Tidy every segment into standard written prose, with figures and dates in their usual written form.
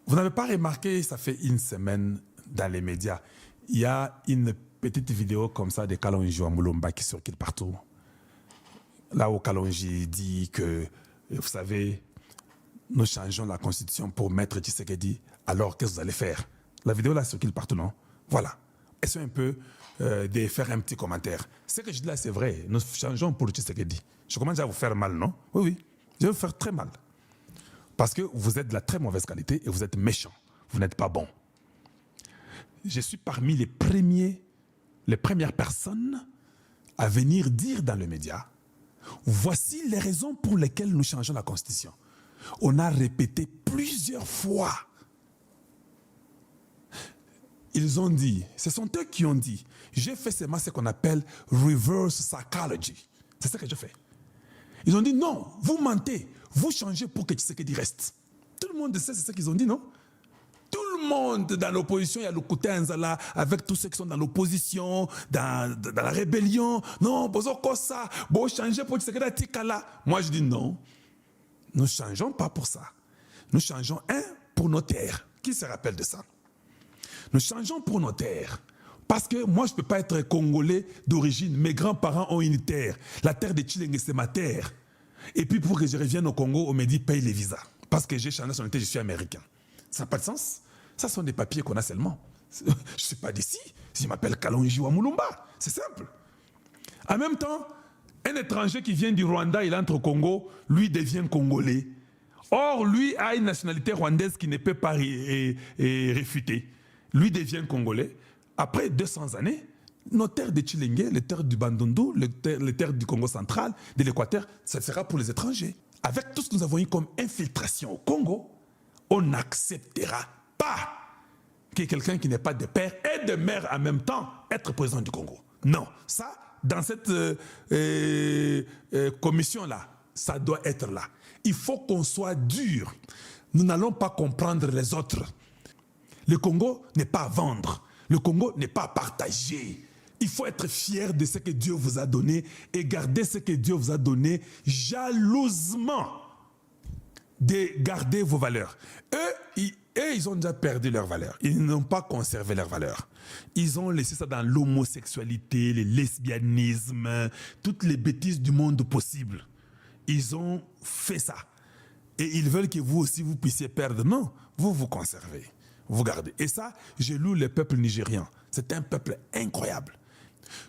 Vous n'avez pas remarqué, ça fait une semaine dans les médias, il y a une petite vidéo comme ça de Kalonji Wamulumba qui circule partout. Là où Kalonji dit que, vous savez, nous changeons la constitution pour mettre Tshisekedi, alors qu'est-ce que vous allez faire? La vidéo là circule partout, non? Voilà. Essayez un peu de faire un petit commentaire. Ce que je dis là, c'est vrai. Nous changeons pour Tshisekedi. Je commence à vous faire mal, non? Oui, oui. Je vais vous faire très mal. Parce que vous êtes de la très mauvaise qualité et vous êtes méchant. Vous n'êtes pas bon. Je suis parmi les premières personnes à venir dire dans les médias, voici les raisons pour lesquelles nous changeons la Constitution. On a répété plusieurs fois. Ils ont dit, ce sont eux qui ont dit, j'ai fait seulement ce qu'on appelle reverse psychology. C'est ça que je fais. Ils ont dit non, vous mentez, vous changez pour que Tshisekedi reste. Tout le monde sait, c'est ça qu'ils ont dit, non? Tout le monde dans l'opposition, il y a le côté Nzala, avec tous ceux qui sont dans l'opposition, dans la rébellion. Non, Bozoko ça, bon, changer pour Tshisekedi Tikala. Moi, je dis non. Nous ne changeons pas pour ça. Nous changeons, pour nos terres. Qui se rappelle de ça? Nous changeons pour nos terres. Parce que moi, je ne peux pas être congolais d'origine. Mes grands-parents ont une terre. La terre de Tshilenge, c'est ma terre. Et puis, pour que je revienne au Congo, on me dit paye les visas. Parce que j'ai changé de nationalité, je suis américain. Ça n'a pas de sens. Ça sont des papiers qu'on a seulement. Je ne suis pas d'ici. Je m'appelle Kalonji Wamulumba. C'est simple. En même temps, un étranger qui vient du Rwanda, il entre au Congo, lui devient congolais. Or, lui a une nationalité rwandaise qui ne peut pas réfuter. Lui devient congolais. Après 200 années, nos terres de Tshilenge, les terres du Bandundu, les terres du Congo central, de l'Équateur, ça sera pour les étrangers. Avec tout ce que nous avons eu comme infiltration au Congo, on n'acceptera pas que quelqu'un qui n'est pas de père et de mère en même temps être président du Congo. Non, ça, dans cette commission-là, ça doit être là. Il faut qu'on soit dur. Nous n'allons pas comprendre les autres. Le Congo n'est pas à vendre. Le Congo n'est pas à partager. Il faut être fier de ce que Dieu vous a donné et garder ce que Dieu vous a donné jalousement. De garder vos valeurs. Eux, ils ont déjà perdu leurs valeurs. Ils n'ont pas conservé leurs valeurs. Ils ont laissé ça dans l'homosexualité, le lesbianisme, toutes les bêtises du monde possible. Ils ont fait ça. Et ils veulent que vous aussi, vous puissiez perdre. Non, vous vous conservez. Vous gardez. Et ça, je loue le peuple nigérien. C'est un peuple incroyable.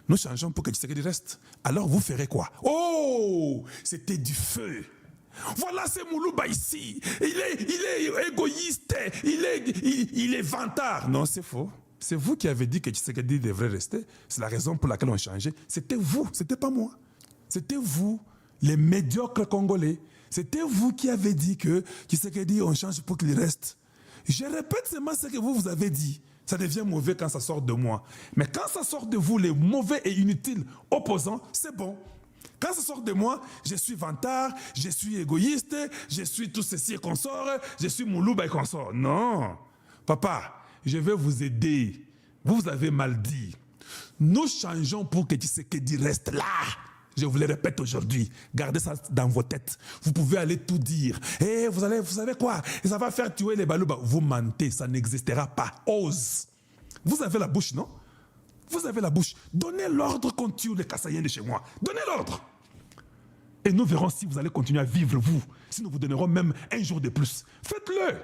Nous changeons pour que Tshisekedi reste. Alors vous ferez quoi? Oh, c'était du feu. Voilà, c'est Moulouba ici. Il est égoïste. Il est vantard. Non, c'est faux. C'est vous qui avez dit que Tshisekedi devrait rester. C'est la raison pour laquelle on changeait. C'était vous, c'était pas moi. C'était vous, les médiocres Congolais. C'était vous qui avez dit que Tshisekedi, on change pour qu'il reste. Je répète seulement ce que vous avez dit. Ça devient mauvais quand ça sort de moi. Mais quand ça sort de vous, les mauvais et inutiles opposants, c'est bon. Quand ça sort de moi, je suis vantard, je suis égoïste, je suis tout ceci et consort, je suis Moulouba et consort. Non. Papa, je vais vous aider. Vous avez mal dit. Nous changeons pour que Tshisekedi reste là. Je vous le répète aujourd'hui, gardez ça dans vos têtes. Vous pouvez aller tout dire. Et vous savez quoi? Ça va faire tuer les Balouba. Vous mentez, ça n'existera pas. Ose. Vous avez la bouche, non? Vous avez la bouche. Donnez l'ordre qu'on tue les Kassaïens de chez moi. Donnez l'ordre. Et nous verrons si vous allez continuer à vivre, vous. Si nous vous donnerons même un jour de plus. Faites-le.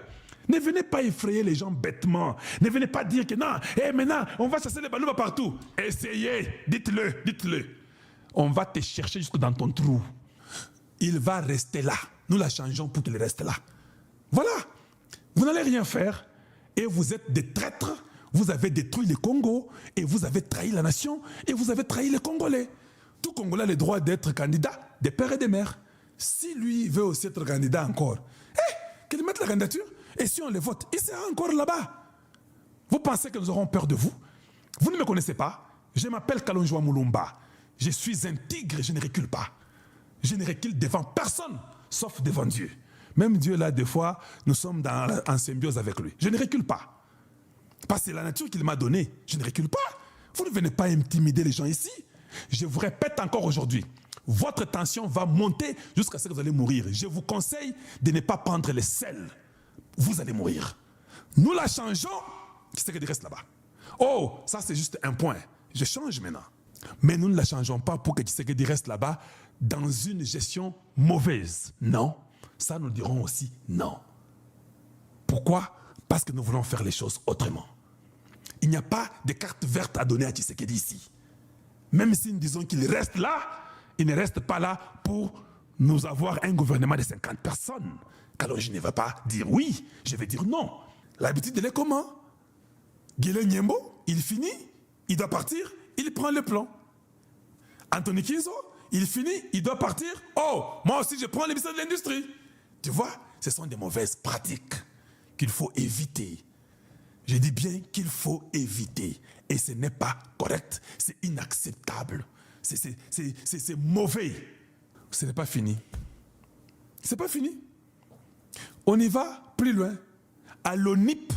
Ne venez pas effrayer les gens bêtement. Ne venez pas dire que non, maintenant, on va chasser les Balouba partout. Essayez. Dites-le, dites-le. On va te chercher jusque dans ton trou. Il va rester là. Nous la changeons pour qu'il reste là. Voilà. Vous n'allez rien faire. Et vous êtes des traîtres. Vous avez détruit le Congo. Et vous avez trahi la nation. Et vous avez trahi les Congolais. Tout Congolais a le droit d'être candidat des pères et des mères. Si lui veut aussi être candidat encore, qu'il mette la candidature. Et si on le vote, il sera encore là-bas. Vous pensez que nous aurons peur de vous? Vous ne me connaissez pas. Je m'appelle Kalonji Wamulumba. Je suis un tigre, je ne recule pas. Je ne recule devant personne, sauf devant Dieu. Même Dieu, là, des fois, nous sommes en symbiose avec lui. Je ne recule pas. Parce que c'est la nature qu'il m'a donnée. Je ne recule pas. Vous ne venez pas intimider les gens ici. Je vous répète encore aujourd'hui, votre tension va monter jusqu'à ce que vous allez mourir. Je vous conseille de ne pas prendre les sels. Vous allez mourir. Nous la changeons, Tshisekedi reste là-bas. Oh, ça c'est juste un point. Je change maintenant. Mais nous ne la changeons pas pour que Tshisekedi reste là-bas dans une gestion mauvaise. Non. Ça, nous dirons aussi non. Pourquoi? Parce que nous voulons faire les choses autrement. Il n'y a pas de carte verte à donner à Tshisekedi ici. Même si nous disons qu'il reste là, il ne reste pas là pour nous avoir un gouvernement de 50 personnes. Alors je ne vais pas dire oui, je vais dire non. L'habitude, elle est comment? Guilhem Nyembo, il finit, il doit partir, il prend le plan. Anthony Kinzo, il finit, il doit partir. Oh, moi aussi je prends le ministère de l'Industrie. Tu vois, ce sont des mauvaises pratiques qu'il faut éviter. Je dis bien qu'il faut éviter. Et ce n'est pas correct, c'est inacceptable. C'est mauvais. Ce n'est pas fini. C'est pas fini. On y va plus loin. À l'ONIP,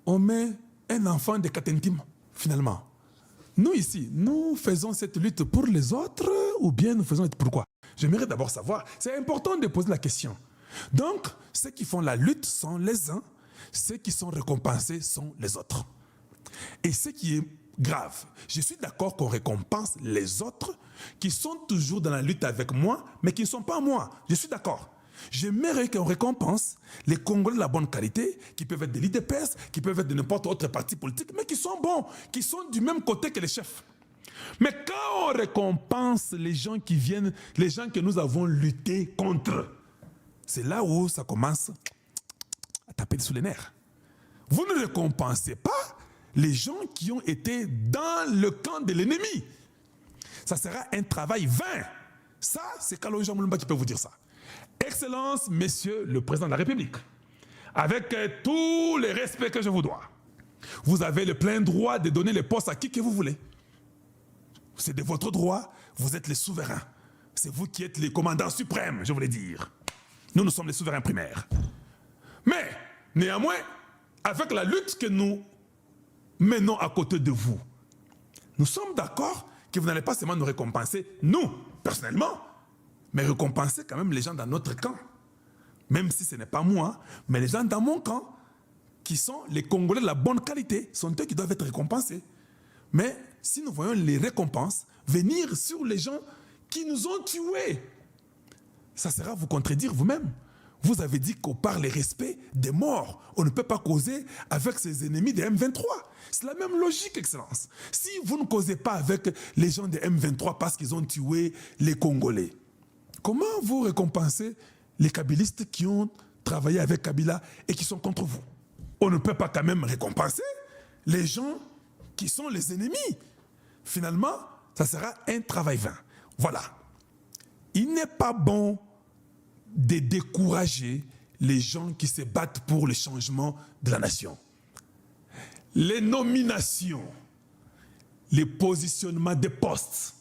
on met un enfant de Katentim, finalement. Nous ici, nous faisons cette lutte pour les autres ou bien nous faisons pourquoi? J'aimerais d'abord savoir, c'est important de poser la question. Donc, ceux qui font la lutte sont les uns, ceux qui sont récompensés sont les autres. Et ce qui est grave, je suis d'accord qu'on récompense les autres qui sont toujours dans la lutte avec moi, mais qui ne sont pas moi. Je suis d'accord. J'aimerais qu'on récompense les Congolais de la bonne qualité, qui peuvent être de l'IDPS, qui peuvent être de n'importe autre parti politique, mais qui sont bons, qui sont du même côté que les chefs. Mais quand on récompense les gens qui viennent, les gens que nous avons lutté contre, c'est là où ça commence à taper sous les nerfs. Vous ne récompensez pas les gens qui ont été dans le camp de l'ennemi. Ça sera un travail vain. Ça, c'est Kalo Jean Moulumba qui peut vous dire ça. Excellence, Monsieur le Président de la République, avec tous les respects que je vous dois, vous avez le plein droit de donner les postes à qui que vous voulez. C'est de votre droit, vous êtes les souverains. C'est vous qui êtes les commandants suprêmes, je voulais dire. Nous sommes les souverains primaires. Mais, néanmoins, avec la lutte que nous menons à côté de vous, nous sommes d'accord que vous n'allez pas seulement nous récompenser, nous, personnellement, mais récompenser quand même les gens dans notre camp. Même si ce n'est pas moi, mais les gens dans mon camp, qui sont les Congolais de la bonne qualité, sont eux qui doivent être récompensés. Mais si nous voyons les récompenses venir sur les gens qui nous ont tués, ça sera vous contredire vous-même. Vous avez dit qu'on parle le respect des morts. On ne peut pas causer avec ses ennemis des M23. C'est la même logique, Excellence. Si vous ne causez pas avec les gens des M23 parce qu'ils ont tué les Congolais, comment vous récompensez les kabylistes qui ont travaillé avec Kabila et qui sont contre vous? On ne peut pas quand même récompenser les gens qui sont les ennemis. Finalement, ça sera un travail vain. Voilà. Il n'est pas bon de décourager les gens qui se battent pour le changement de la nation. Les nominations, les positionnements des postes,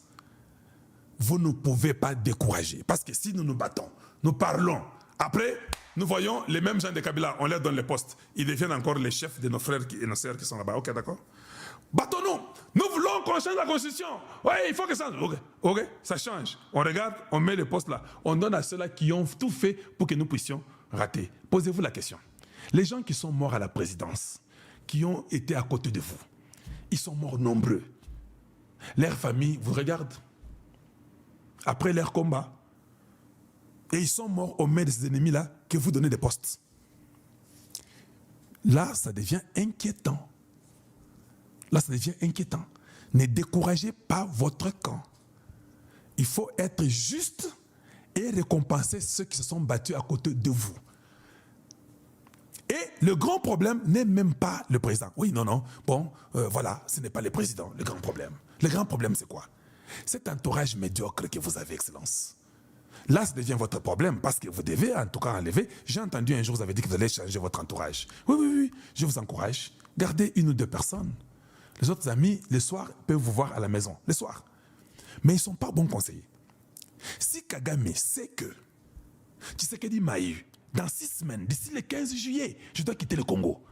vous ne pouvez pas décourager. Parce que si nous nous battons, nous parlons, après, nous voyons les mêmes gens de Kabila, on leur donne les postes. Ils deviennent encore les chefs de nos frères et nos sœurs qui sont là-bas. Ok, d'accord? Battons-nous. Nous voulons qu'on change la constitution. Oui, il faut que ça change. Ok, ça change. On regarde, on met les postes là. On donne à ceux-là qui ont tout fait pour que nous puissions rater. Posez-vous la question. Les gens qui sont morts à la présidence, qui ont été à côté de vous, ils sont morts nombreux. Leurs familles vous regardent. Après leur combat. Et ils sont morts au mains de ces ennemis-là que vous donnez des postes. Là, ça devient inquiétant. Là, ça devient inquiétant. Ne découragez pas votre camp. Il faut être juste et récompenser ceux qui se sont battus à côté de vous. Et le grand problème n'est même pas le président. Oui, non. Bon, voilà, ce n'est pas le président, le grand problème. Le grand problème, c'est quoi? Cet entourage médiocre que vous avez, Excellence. Là, ça devient votre problème parce que vous devez en tout cas enlever. J'ai entendu un jour, vous avez dit que vous allez changer votre entourage. Oui, je vous encourage. Gardez une ou deux personnes. Les autres amis, le soir, peuvent vous voir à la maison. Le soir. Mais ils ne sont pas bons conseillers. Si Kagame sait que Tshisekedi m'a eu, dans 6 semaines, d'ici le 15 juillet, je dois quitter le Congo.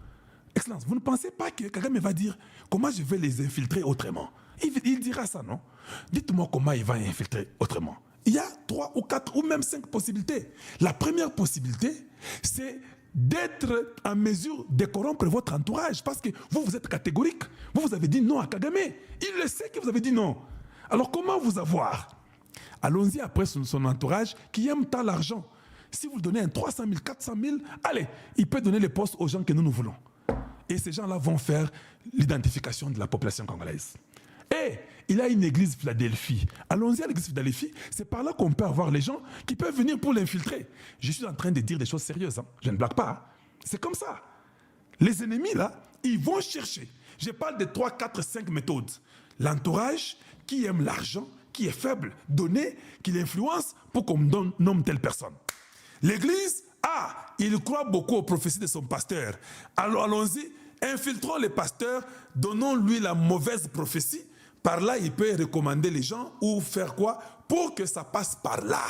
Excellence, vous ne pensez pas que Kagame va dire comment je vais les infiltrer autrement? Il dira ça, non? Dites-moi comment il va infiltrer autrement. Il y a 3 ou 4 ou même 5 possibilités. La première possibilité, c'est d'être en mesure de corrompre votre entourage parce que vous êtes catégorique. Vous avez dit non à Kagame. Il le sait que vous avez dit non. Alors comment vous avoir? Allons-y après son entourage qui aime tant l'argent. Si vous donnez un 300 000, 400 000, allez, il peut donner les postes aux gens que nous voulons. Et ces gens-là vont faire l'identification de la population congolaise. Et il y a une église Philadelphie. Allons-y à l'église Philadelphie. C'est par là qu'on peut avoir les gens qui peuvent venir pour l'infiltrer. Je suis en train de dire des choses sérieuses. Hein. Je ne blague pas. Hein. C'est comme ça. Les ennemis, là, ils vont chercher. Je parle de 3, 4, 5 méthodes. L'entourage qui aime l'argent, qui est faible, donné, qui l'influence pour qu'on nomme telle personne. L'église, il croit beaucoup aux prophéties de son pasteur. Alors allons-y, infiltrons les pasteurs, donnons-lui la mauvaise prophétie. Par là, il peut recommander les gens ou faire quoi pour que ça passe par là.